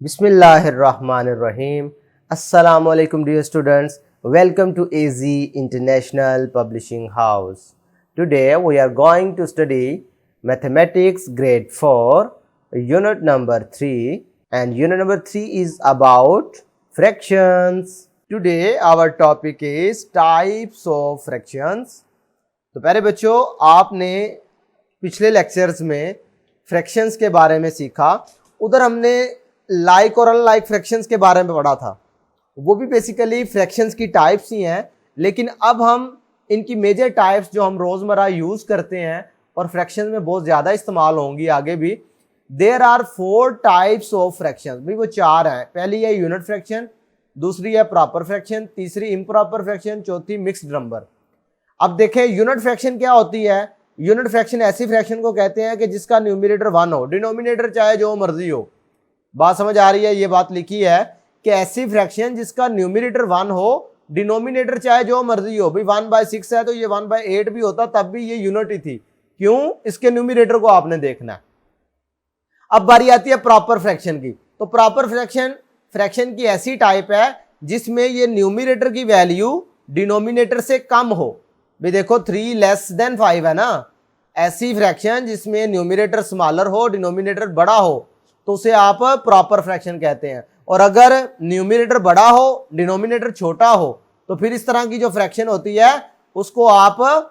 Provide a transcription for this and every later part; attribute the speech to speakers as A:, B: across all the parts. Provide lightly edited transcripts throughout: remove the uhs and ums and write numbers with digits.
A: Bismillahirrahmanirrahim. Assalamu alaikum dear students. Welcome to AZ International Publishing House. Today we are going to study Mathematics grade 4 unit number 3 and unit number 3 is about fractions. Today our topic is types of fractions. तो प्यारे बच्चों आपने पिछले lectures में fractions के बारे में सीखा, उधर हमने लाइक और अनलाइक फ्रैक्शंस के बारे में पढ़ा था। वो भी बेसिकली फ्रैक्शंस की टाइप्स ही हैं, लेकिन अब हम इनकी मेजर टाइप्स जो हम रोज़मर्रा यूज़ करते हैं और फ्रैक्शंस में बहुत ज़्यादा इस्तेमाल होंगी आगे भी। There are 4 types of fractions, भाई वो 4 हैं। पहली है यूनिट फ्रैक्शन, दूसरी है प्रॉपर फ्रैक्शन, तीसरी इम्प्रॉपर फ्रैक्शन, चौथी मिक्स्ड नंबर। अब देखें यूनिट फ्रैक्शन क्या होती है। यूनिट फ्रैक्शन ऐसी फ्रैक्शन को कहते हैं कि जिसका न्यूमरेटर 1 हो, डिनोमिनेटर चाहे जो मर्जी हो। बात समझ आ रही है? ये बात लिखी है कि ऐसी फ्रैक्शन जिसका न्यूमरेटर 1 हो, डिनोमिनेटर चाहे जो मर्जी हो। भाई 1/6 है तो ये 1/8 भी होता तब भी ये यूनिट ही थी। क्यों? इसके न्यूमरेटर को आपने देखना है। अब बारी आती है प्रॉपर फ्रैक्शन की। तो प्रॉपर फ्रैक्शन की ऐसी टाइप है जिसमें ये न्यूमरेटर की वैल्यू डिनोमिनेटर से कम हो। भाई देखो 3 लेस देन 5 है ना, ऐसी फ्रैक्शन जिसमें न्यूमरेटर स्मॉलर हो, डिनोमिनेटर बड़ा हो, तो उसे आप प्रॉपर फ्रैक्शन कहते हैं। और अगर न्यूमरेटर बड़ा हो, डिनोमिनेटर छोटा हो, तो फिर इस तरह की जो फ्रैक्शन होती है उसको आप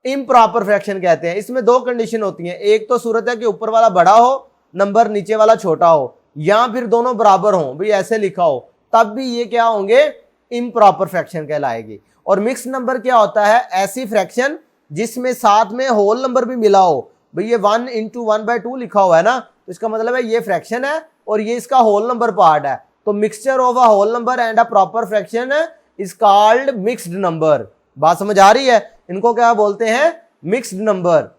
A: इम्प्रॉपर फ्रैक्शन कहते हैं। इसमें 2 कंडीशन होती हैं। एक तो सूरत है कि ऊपर वाला बड़ा हो, नंबर नीचे वाला छोटा हो, या फिर दोनों बराबर हो, भाई ऐसे लिखा हो, तब भी ये क्या होंगे? इम्प्रॉपर फ्रैक्शन कहलाएगी। और मिक्स नंबर क्या होता है? ऐसी फ्रैक्शन जिसमें साथ में होल नंबर भी मिला हो। भाई ये 1 × 1/2 लिखा हुआ है ना, तो इसका मतलब है ये फ्रैक्शन है और ये इसका होल नंबर पार्ट है। तो mixture of a whole number and a proper fraction is called mixed number. बात समझ आ रही है? इनको क्या बोलते हैं? Mixed number.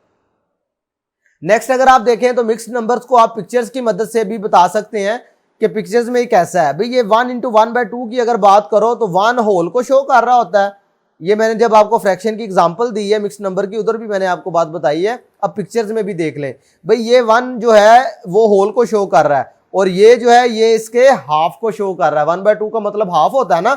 A: नेक्स्ट अगर आप देखें तो मिक्स्ड नंबर्स को आप पिक्चर्स की मदद से भी बता सकते हैं कि पिक्चर्स में ये कैसा है। भाई ये 1 × 1/2 की अगर बात करो तो 1 होल को शो कर रहा होता है। ये मैंने जब आपको फ्रैक्शन की एग्जांपल दी है मिक्स्ड नंबर की, उधर भी मैंने आपको बात बताई है। अब पिक्चर्स में भी देख लें। भाई ये 1 जो है वो होल को शो कर रहा है और ये जो है ये इसके हाफ को शो कर रहा है। 1/2 का मतलब हाफ होता है ना।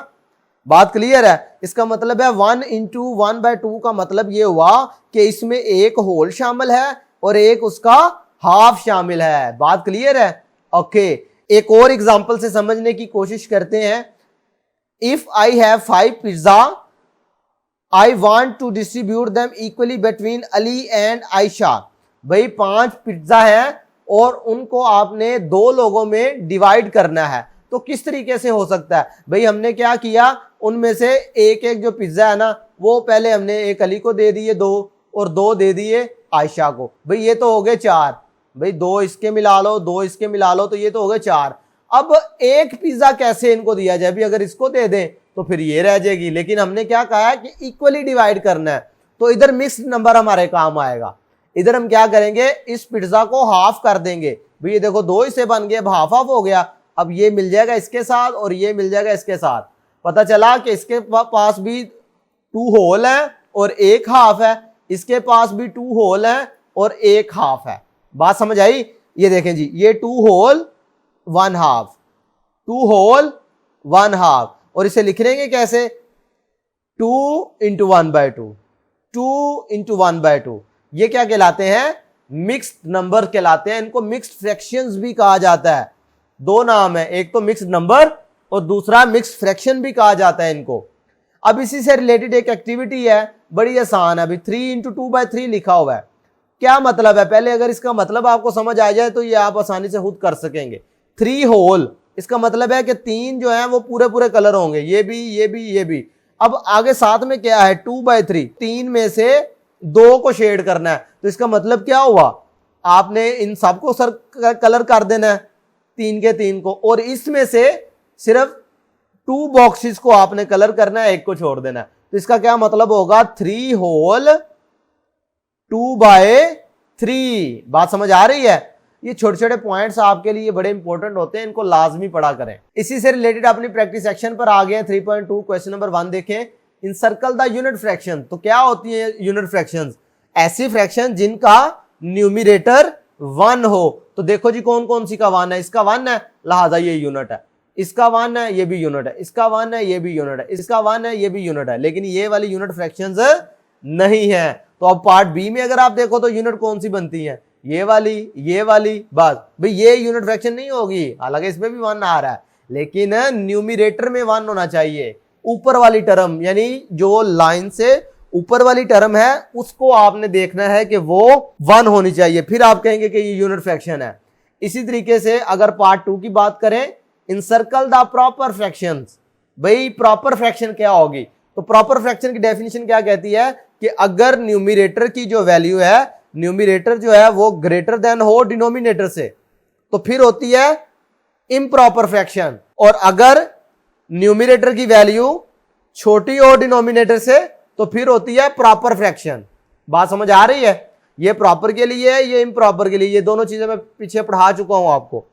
A: बात क्लियर है? इसका मतलब है 1 × 1/2 का मतलब ये हुआ कि इसमें एक होल शामिल है और एक उसका हाफ शामिल है। बात क्लियर है? ओके, एक और एग्जांपल से समझने की कोशिश करते हैं। If I have 5 pizza, I want to distribute them equally between Ali and Ayesha. भाई 5 पिज्जा है और उनको आपने 2 लोगों में डिवाइड करना है। तो किस तरीके से हो सकता है? भाई हमने क्या किया, उनमें से एक जो पिज्जा है ना, वो पहले हमने एक अली को दे दिए 2 और 2 दे दिए आयशा को। भाई ये तो हो गए 4। भाई 2 इसके मिला लो, 2 इसके मिला लो, तो ये तो हो गए 4। अब एक पिज्जा कैसे इनको दिया जाए? भी अगर इसको दे दें तो फिर ये रह जाएगी, लेकिन हमने क्या कहा है कि इक्वली डिवाइड करना है। तो इधर मिक्स्ड नंबर हमारे काम आएगा। इधर हम क्या करेंगे, इस पिज्जा को हाफ कर देंगे। भाई ये देखो 2 हिस्से बन गए, अब हाफ हाफ हो गया। अब ये मिल जाएगा इसके साथ और ये मिल जाएगा इसके साथ। पता चला कि इसके पास भी 2 होल है और 1 हाफ है, इसके पास भी 2 होल है और 1 हाफ है। बात समझ आई? ये देखें जी, ये 2 होल 1 हाफ, 2 होल 1 हाफ। और इसे लिख लेंगे कैसे? 2 × 1/2, 2 × 1/2। ये क्या कहलाते हैं? मिक्स्ड नंबर कहलाते हैं। इनको मिक्स्ड फ्रैक्शंस भी कहा जाता है। 2 नाम है, एक तो मिक्स्ड नंबर और दूसरा मिक्स्ड फ्रैक्शन भी कहा जाता है इनको। अब इसी से रिलेटेड एक एक्टिविटी है, बड़ी आसान है। अभी 3 × 2/3 लिखा हुआ है। क्या मतलब है? पहले अगर इसका मतलब आपको समझ आ जाए तो ये आप आसानी से खुद कर सकेंगे। 3 होल, इसका मतलब है कि 3 जो है वो पूरे कलर होंगे, ये भी, ये भी, ये भी। अब आगे साथ में क्या है? 2/3, 3 में से 2 को शेड करना है। तो इसका मतलब क्या हुआ? आपने इन सबको कलर कर देना है, 3 के 3 को, और इसमें से सिर्फ 2 बॉक्सेस को आपने कलर करना है, 1 को छोड़ देना है। तो इसका क्या मतलब होगा? 3 होल 2/3। बात समझ आ रही है? ये छोटे छोटे पॉइंट्स आपके लिए बड़े इंपॉर्टेंट होते हैं, इनको लाजमी पढ़ा करें। इसी से रिलेटेड अपनी प्रैक्टिस सेक्शन पर आ गए। 3.2 क्वेश्चन नंबर 1 देखें। इन सर्कल द यूनिट फ्रैक्शन। तो क्या होती है यूनिट फ्रैक्शंस? ऐसी फ्रैक्शन जिनका न्यूमरेटर 1 हो। तो देखो जी कौन कौन सी का 1 है। इसका 1 है लिहाजा ये यूनिट है, इसका 1 है ये भी यूनिट है, इसका 1 है ये भी यूनिट है, इसका 1 है ये भी यूनिट है, लेकिन ये वाली यूनिट फ्रैक्शंस नहीं है। तो अब पार्ट बी में अगर आप देखो तो यूनिट कौन सी बनती है, ये वाली, बस भाई ये यूनिट फ्रैक्शन नहीं होगी, हालांकि इसमें भी 1 आ रहा है, लेकिन न्यूमिरेटर में 1 होना चाहिए। ऊपर वाली टर्म यानी जो लाइन से ऊपर वाली टर्म है उसको आपने देखना है कि वो 1 होनी चाहिए, फिर आप कहेंगे कि ये यूनिट फ्रैक्शन है। इसी तरीके से अगर पार्ट 2 की बात करें, इनसर्कल द प्रॉपर फ्रैक्शंस, भाई प्रॉपर फ्रैक्शन क्या होगी, तो प्रॉपर फ्रैक्शन की डेफिनेशन क्या कहती है कि अगर न्यूमिरेटर की जो वैल्यू है, न्यूमिरेटर जो है वो ग्रेटर देन हो डिनोमिनेटर से, तो फिर होती है इम्प्रॉपर फ्रैक्शन, और अगर न्यूमिरेटर की वैल्यू छोटी हो डिनोमिनेटर से तो फिर होती है प्रॉपर फ्रैक्शन। बात समझ आ रही है, ये प्रॉपर के लिए है, ये इम्प्रॉपर के लिए, ये दोनों चीजें मैं पीछे पढ़ा चुका हूं आपको।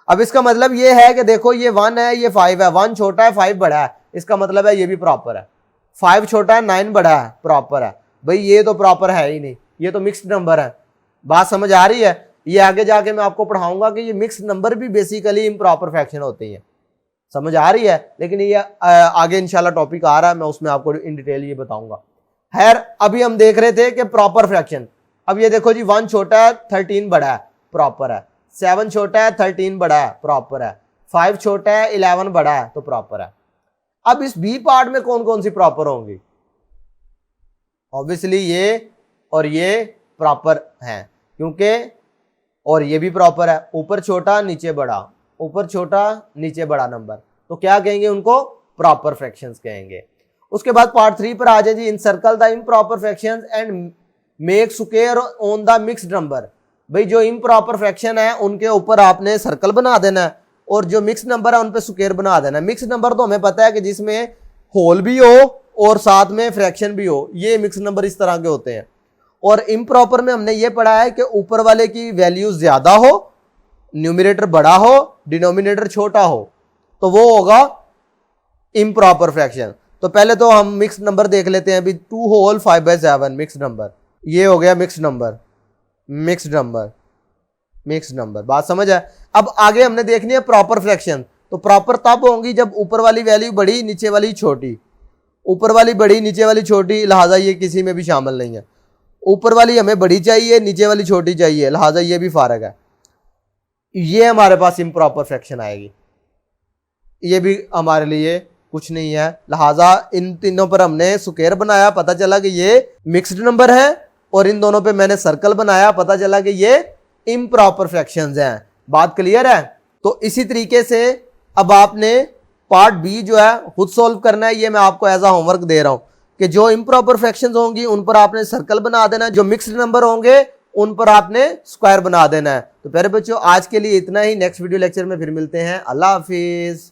A: अब इसका मतलब ये है कि देखो ये 1 है ये 5 है, 1 छोटा है 5 बड़ा है, इसका मतलब है ये भी प्रॉपर है। 5 छोटा है 9 बड़ा है, प्रॉपर है। भाई ये तो प्रॉपर है ही नहीं, ये तो मिक्स्ड नंबर है। बात समझ आ रही है, ये आगे जाके मैं आपको पढ़ाऊंगा कि ये मिक्स्ड नंबर भी बेसिकली इम्प्रॉपर फ्रैक्शन होते हैं। समझ आ रही है, लेकिन ये आगे इंशाल्लाह टॉपिक आ रहा है, मैं उसमें आपको इन डिटेल ये बताऊंगा। खैर अभी हम देख रहे थे कि प्रॉपर फ्रैक्शन। अब ये देखो जी 1 छोटा है 13 बड़ा है, प्रॉपर है। 7 छोटा है 13 बड़ा है, प्रॉपर है। 5 छोटा है 11 बड़ा है, तो प्रॉपर है। अब इस बी पार्ट में कौन कौन सी प्रॉपर होंगी, ऑब्वियसली ये और ये प्रॉपर हैं, क्योंकि और ये भी प्रॉपर है, ऊपर छोटा नीचे बड़ा, ऊपर छोटा नीचे बड़ा नंबर, तो क्या कहेंगे उनको, प्रॉपर फ्रैक्शंस कहेंगे। उसके बाद पार्ट 3 पर आ जाए जी, encircle the improper fractions and make square on the mixed number. भाई जो इम्प्रॉपर फ्रैक्शन है उनके ऊपर आपने सर्कल बना देना है, और जो मिक्स नंबर है उन पे स्क्वायर बना देना है। मिक्स नंबर तो हमें पता है कि जिसमें होल भी हो और साथ में फ्रैक्शन भी हो, ये मिक्स नंबर इस तरह के होते हैं। और इम्प्रॉपर में हमने ये पढ़ा है कि ऊपर वाले की वैल्यू ज्यादा हो, न्यूमिनेटर बड़ा हो, डिनोमिनेटर छोटा हो, तो वो होगा इम्प्रॉपर फ्रैक्शन। तो पहले तो हम मिक्स नंबर देख लेते हैं। अभी 2 होल 5/7 मिक्स नंबर, ये हो गया mix number, mix number, mix number. बात समझ है। अब आगे हमने देखनी है प्रॉपर फ्रैक्शन। तो प्रॉपर तब होंगी जब ऊपर वाली वैल्यू बड़ी नीचे वाली छोटी, ऊपर वाली बड़ी नीचे वाली छोटी, लिहाजा ये किसी में भी शामिल नहीं है। ऊपर वाली हमें बड़ी चाहिए, नीचे वाली छोटी चाहिए, लिहाजा ये भी फारग है। ये हमारे पास इम्प्रॉपर फ्रैक्शन आएगी, ये भी हमारे लिए कुछ नहीं है। लिहाजा इन तीनों पर हमने स्क्वायर बनाया, पता चला कि ये मिक्स्ड नंबर है, और इन दोनों पे मैंने सर्कल बनाया, पता चला कि ये इम्प्रॉपर फ्रैक्शंस हैं। बात क्लियर है। तो इसी तरीके से अब आपने पार्ट बी जो है खुद सॉल्व करना है। ये मैं आपको एज अ होमवर्क दे रहा हूं कि जो इम्प्रॉपर फ्रैक्शंस होंगी उन पर आपने सर्कल बना देना है, जो मिक्स्ड नंबर होंगे उन पर आपने स्क्वायर बना देना है। तो प्यारे बच्चों आज के लिए इतना ही, नेक्स्ट वीडियो लेक्चर में फिर मिलते हैं। अल्लाह हाफिज।